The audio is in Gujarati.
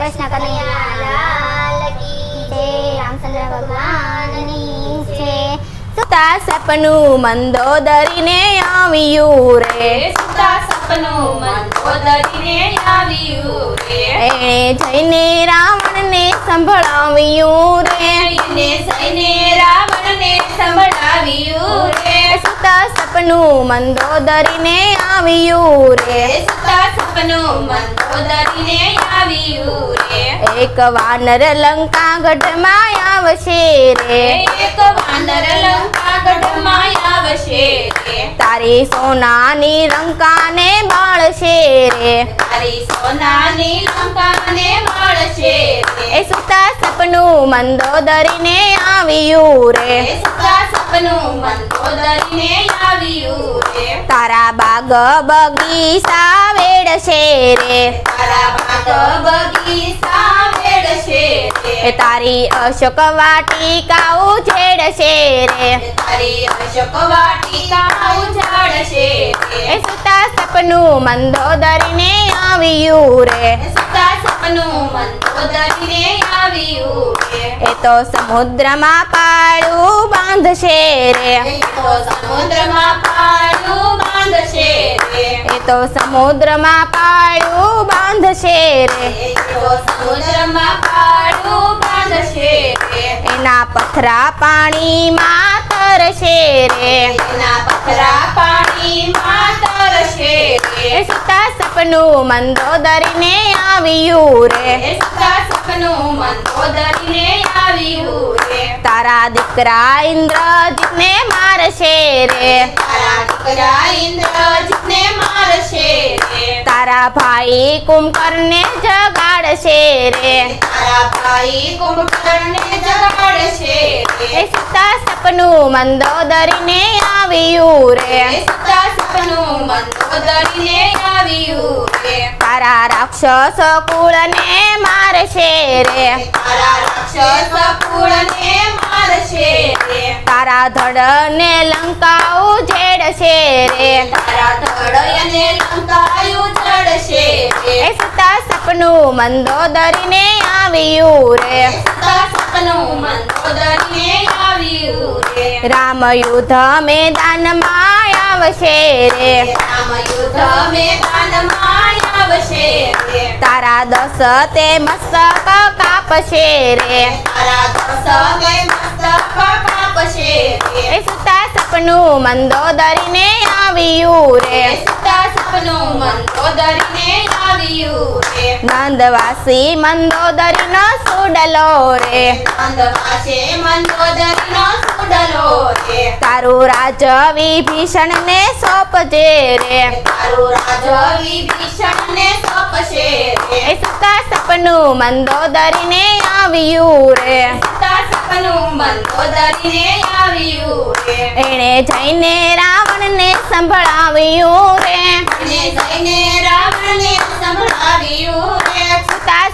કૃષ્ણ કનૈયા લાલ કી જય, રામચંદ્ર ભગવાનની જય। સુતા સપનું મંદોદરીને આવ્યું રે, સુતા સપનું મંદોદરીને આવ્યું રે, એણે જઈને રાવણને સંભળાવ્યું રે, એને જઈને રાવણને સંભળાવ્યું રે, સુતા સપનું મંદોદરીને આવ્યું રે, સુતા સપનું મંદોદરીને આવ્યું રે, એક વાનર લંકા ગઢમાં આવશે રે, એક વાનર લંકા ગઢમાં આવશે રે, તારી સોનાની લંકાને બાળશે રે, તારી સોનાની લંકાને બાળશે રે, એ સુતા સપનું મંદોદરીને આવ્યું રે, સુતા સપનું મંદોદરીને આવ્યું રે, તારા બાગ બગીચા વેડશે રે, તારા બાગ બગીચા વેડશે રે, એ તારી અશોક વાટિકા ઉછેડશે રે, તારી અશોક વાટિકા ઉજાડશે રે, એ સુતા સપનું મંદોદરીને આવ્યું રે, સુતા સપનું મંદોદરીને આવ્યું રે, એ તો સમુદ્રમાં પાળું બાંધશે રે, એ તો સમુદ્રમાં પાળું બાંધશે રે, એ તો સમુદ્રમાં પાળું બાંધશે રે, એ તો સમુદ્રમાં પાળું બાંધશે રે, એના પથરા પાણીમાં તરશે રે, એના પથરા પાણીમાં તરશે રે, એ સુતા સપનું મંદોદરીને આવ્યું રે, એ સુતા સપનું મંદોદરીને આવ્યું રે, તારા દીકરા ઇન્દ્રજીતને મારશે રે, તારા દીકરા ઇન્દ્રજીતને મારશે રે, તારા ભાઈ કુંભકર્ણને જગાડશે રે, તારા ભાઈ કુંભકર્ણને જગાડશે રે, એ સુતા સપનું મંદોદરીને આવ્યું રે, એ સુતા સપનું મંદોદરીને આવ્યું રે, તારા રાક્ષસ કુળને મારશે રે, તારા રાક્ષસ કુળને મારશે રે, તારા ધડને લંકા ઉજેડશે રે, તારા ધડયને લંકાયું ચડશે રે, એ સુતા સપનું મંદોદરીને આવ્યું રે, સુતા સપનું મંદોદરીને આવ્યું રે, રામ યુદ્ધ મેદાનમાં આવશે રે, રામ યુદ્ધ મેદાનમાં આવશે રે, તારા 10 તે મસ્તક કાપશે રે, તારા દસકે મસ્તક કાપશે રે, એ સુતા સપનું મંદોદરીને આવ્યું રે, સુતા સપનું મંદોદરીને આવ્યું રે, નંદવાસી મંદોદરીનો સુડલો રે, અંધવાસે મંદોદરીનો સુડલો રે, તારું રાજ વિભીષણને સોંપજે રે, તારું રાજ વિભીષણને સોંપશે રે, એ સુતા સપનું મંદોદરીને આવ્યું રે, સુતા સપનું મંદોદરીને આવ્યું રે, એણે જઈને રાવણને સંભળાવ્યું રે, અને જઈને રાવણને સંભળાવ્યું રે, સુતા